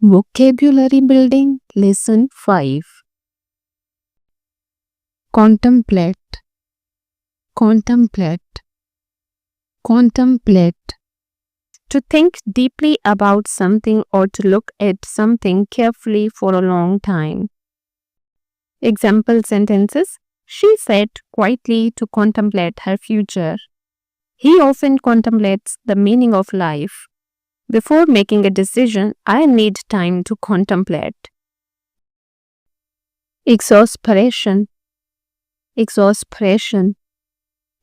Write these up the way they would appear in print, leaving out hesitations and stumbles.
Vocabulary Building Lesson 5. Contemplate, contemplate, contemplate. To think deeply about something or to look at something carefully for a long time. Example sentences. She sat quietly to contemplate her future. He often contemplates the meaning of life. Before making a decision, I need time to contemplate. Exasperation, exasperation,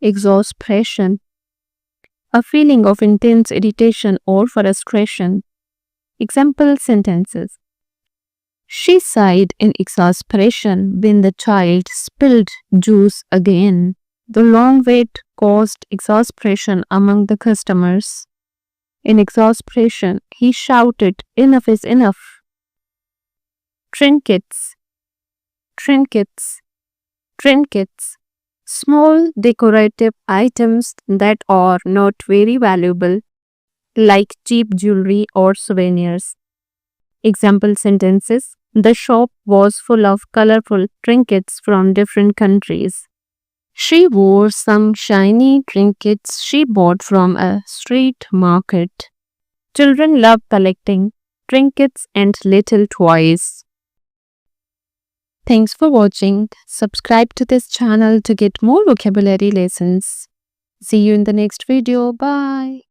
exasperation. A feeling of intense irritation or frustration. Example sentences. She sighed in exasperation when the child spilled juice again. The long wait caused exasperation among the customers. In exasperation, he shouted, "Enough is enough." Trinkets, trinkets, trinkets. Small decorative items that are not very valuable, like cheap jewelry or souvenirs. Example sentences. The shop was full of colorful trinkets from different countries. She wore some shiny trinkets she bought from a street market. Children love collecting trinkets and little toys. Thanks for watching. Subscribe to this channel to get more vocabulary lessons. See you in the next video. Bye.